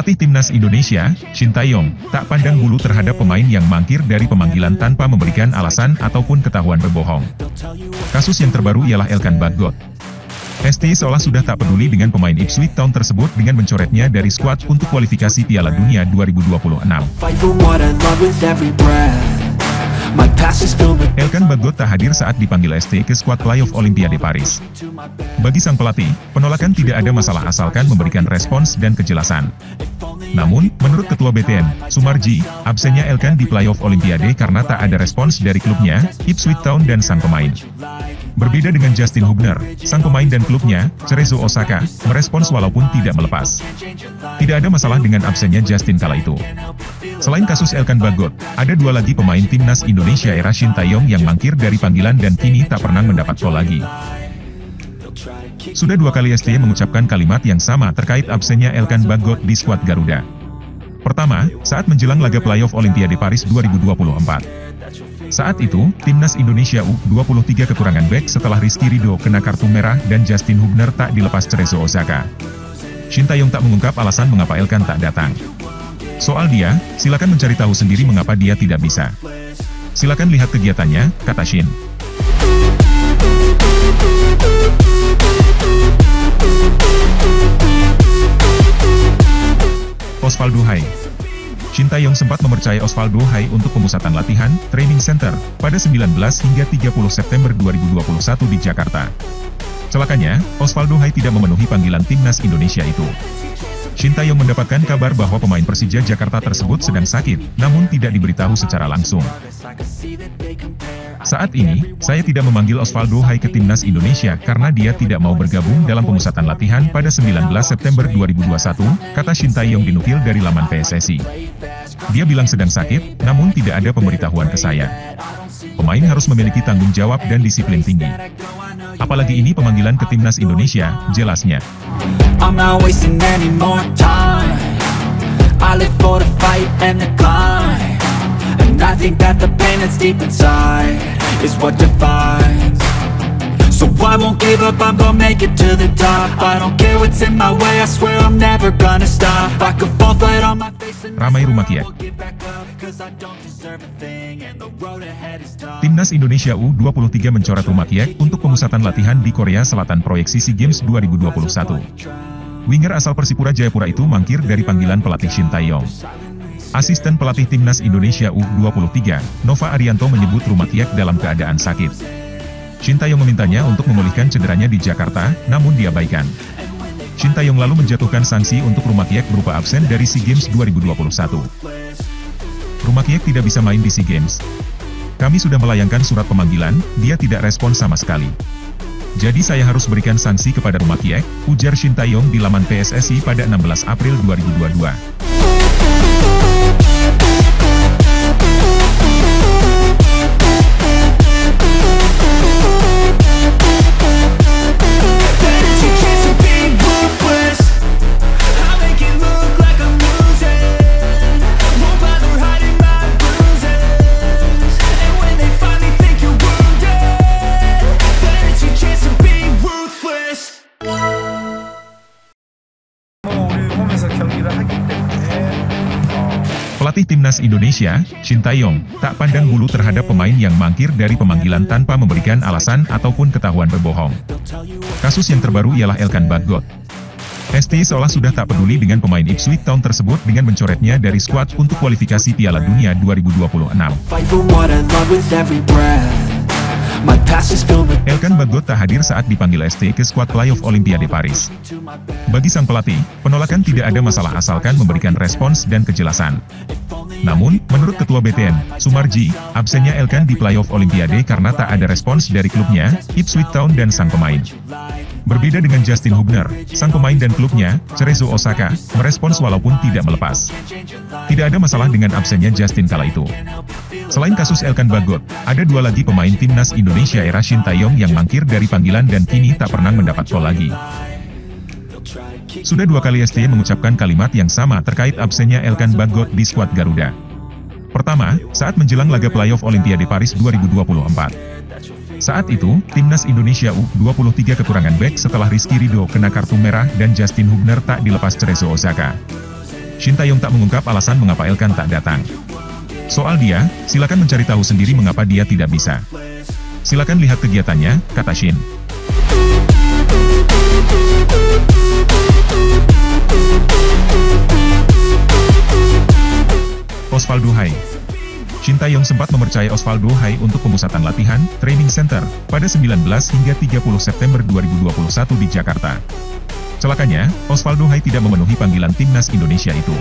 Pelatih Timnas Indonesia, Shin Tae-yong, tak pandang bulu terhadap pemain yang mangkir dari pemanggilan tanpa memberikan alasan ataupun ketahuan berbohong. Kasus yang terbaru ialah Elkan Bagot. ST seolah sudah tak peduli dengan pemain Ipswich Town tersebut dengan mencoretnya dari skuad untuk kualifikasi Piala Dunia 2026. Elkan Bagot tak hadir saat dipanggil ST ke skuad playoff Olimpiade Paris. Bagi sang pelatih, penolakan tidak ada masalah asalkan memberikan respons dan kejelasan. Namun, menurut Ketua BTN, Sumarji, absennya Elkan di playoff Olimpiade karena tak ada respons dari klubnya, Ipswich Town dan sang pemain. Berbeda dengan Justin Hubner, sang pemain dan klubnya, Cerezo Osaka, merespons walaupun tidak melepas. Tidak ada masalah dengan absennya Justin kala itu. Selain kasus Elkan Bagot, ada dua lagi pemain Timnas Indonesia era Shin Tae-yong yang mangkir dari panggilan dan kini tak pernah mendapat gol lagi. Sudah dua kali ST mengucapkan kalimat yang sama terkait absennya Elkan Bagot di skuad Garuda. Pertama, saat menjelang laga playoff Olimpiade Paris 2024. Saat itu, Timnas Indonesia U23 kekurangan bek setelah Rizky Ridho kena kartu merah dan Justin Hubner tak dilepas Cerezo Osaka. Shin Tae-yong tak mengungkap alasan mengapa Elkan tak datang. Soal dia, silakan mencari tahu sendiri mengapa dia tidak bisa. Silakan lihat kegiatannya, kata Shin. Osvaldo Hai. Shin Tae-yong sempat mempercayai Osvaldo Hai untuk pemusatan latihan, training center, pada 19 hingga 30 September 2021 di Jakarta. Celakanya, Osvaldo Hai tidak memenuhi panggilan Timnas Indonesia itu. Shin Tae-yong mendapatkan kabar bahwa pemain Persija Jakarta tersebut sedang sakit, namun tidak diberitahu secara langsung. Saat ini, saya tidak memanggil Osvaldo Hai ke Timnas Indonesia karena dia tidak mau bergabung dalam pemusatan latihan pada 19 September 2021, kata Shin Tae-yong dinukil dari laman PSSI. Dia bilang sedang sakit, namun tidak ada pemberitahuan ke saya. Pemain harus memiliki tanggung jawab dan disiplin tinggi. Apalagi ini pemanggilan ke Timnas Indonesia, jelasnya. I'm not wasting any more time. I live for the fight and the climb. And I think that the pain that's deep inside is what defines. So I won't give up, I'm gonna make it to the top. I don't care what's in my way, I swear I'm never gonna stop. I could fall flat on my face and ramai rumah Kiek. Timnas Indonesia U23 mencoret rumah Kiek untuk pemusatan latihan di Korea Selatan proyeksi SEA Games 2021. Winger asal Persipura Jayapura itu mangkir dari panggilan pelatih Shin Tae-yong. Asisten pelatih Timnas Indonesia U23, Nova Arianto menyebut rumah Kiek dalam keadaan sakit. Shin Tae-yong memintanya untuk memulihkan cederanya di Jakarta, namun diabaikan. Shin Tae-yong lalu menjatuhkan sanksi untuk rumah Kiek berupa absen dari SEA Games 2021. Rumah Kiek tidak bisa main di SEA Games. Kami sudah melayangkan surat pemanggilan, dia tidak respon sama sekali. Jadi saya harus berikan sanksi kepada rumah Kiek, ujar Shin Tae-yong di laman PSSI pada 16 April 2022. Pelatih Timnas Indonesia, Shin Tae-yong, tak pandang bulu terhadap pemain yang mangkir dari pemanggilan tanpa memberikan alasan ataupun ketahuan berbohong. Kasus yang terbaru ialah Elkan Bagot. ST seolah sudah tak peduli dengan pemain Ipswich Town tersebut dengan mencoretnya dari skuad untuk kualifikasi Piala Dunia 2026. Elkan Bagot tak hadir saat dipanggil ST ke skuad playoff Olimpiade Paris. Bagi sang pelatih, penolakan tidak ada masalah asalkan memberikan respons dan kejelasan. Namun, menurut Ketua BTN, Sumarji, absennya Elkan di playoff Olimpiade karena tak ada respons dari klubnya, Ipswich Town dan sang pemain. Berbeda dengan Justin Hubner, sang pemain dan klubnya, Cerezo Osaka, merespons walaupun tidak melepas. Tidak ada masalah dengan absennya Justin kala itu. Selain kasus Elkan Bagot, ada dua lagi pemain Timnas Indonesia era Shin Tae-yong yang mangkir dari panggilan dan kini tak pernah mendapat gol lagi. Sudah dua kali ST mengucapkan kalimat yang sama terkait absennya Elkan Bagot di skuad Garuda. Pertama, saat menjelang laga playoff Olimpiade Paris 2024. Saat itu, Timnas Indonesia U23 kekurangan bek setelah Rizky Ridho kena kartu merah dan Justin Hubner tak dilepas Cerezo Osaka. Shin Tae-yong tak mengungkap alasan mengapa Elkan tak datang. Soal dia, silakan mencari tahu sendiri mengapa dia tidak bisa. Silakan lihat kegiatannya, kata Shin. Osvaldo Hai. Shin Tae-yong sempat memercayai Osvaldo Hai untuk pemusatan latihan, training center, pada 19 hingga 30 September 2021 di Jakarta. Celakanya, Osvaldo Hai tidak memenuhi panggilan timnas Indonesia itu.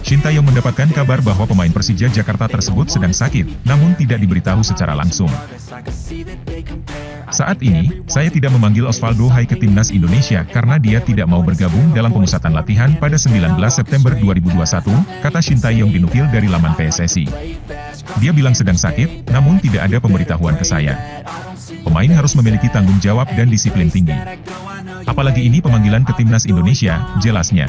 Shin Tae-yong mendapatkan kabar bahwa pemain Persija Jakarta tersebut sedang sakit, namun tidak diberitahu secara langsung. Saat ini, saya tidak memanggil Osvaldo Hai ke timnas Indonesia karena dia tidak mau bergabung dalam pemusatan latihan pada 19 September 2021, kata Shin Tae-yong dinukil dari laman PSSI. Dia bilang sedang sakit, namun tidak ada pemberitahuan ke saya. Pemain harus memiliki tanggung jawab dan disiplin tinggi. Apalagi ini pemanggilan ke timnas Indonesia, jelasnya.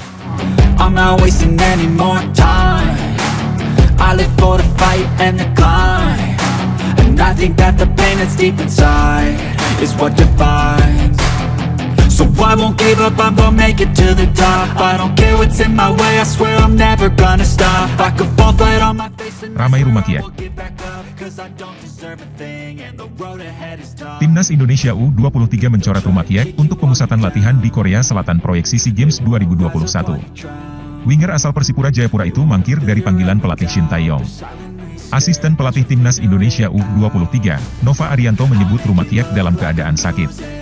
I'm not wasting any more time. I live for the fight and the climb. And I think that the pain that's deep inside is what defines. So I won't give up, I'm gonna make it to the top. I don't care what's in my way, I swear I'm never gonna stop. I could fall flat on my face and Ramai Rumah Kiek. Timnas Indonesia U23 mencoret Rumah Kiek untuk pemusatan latihan di Korea Selatan proyeksi SEA Games 2021. Winger asal Persipura Jayapura itu mangkir dari panggilan pelatih Shin Tae-yong. Asisten pelatih Timnas Indonesia U23, Nova Arianto menyebut Rumah Kiek dalam keadaan sakit.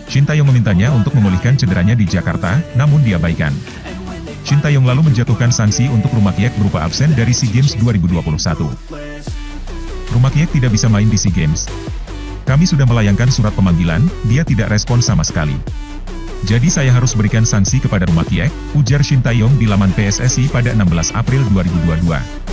Shin Tae-yong memintanya untuk memulihkan cederanya di Jakarta, namun diabaikan. Shin Tae-yong lalu menjatuhkan sanksi untuk Rumah Kiek berupa absen dari SEA Games 2021. Rumah Kiek tidak bisa main di SEA Games. Kami sudah melayangkan surat pemanggilan, dia tidak respon sama sekali. Jadi saya harus berikan sanksi kepada Rumah Kiek, ujar Shin Tae-yong di laman PSSI pada 16 April 2022.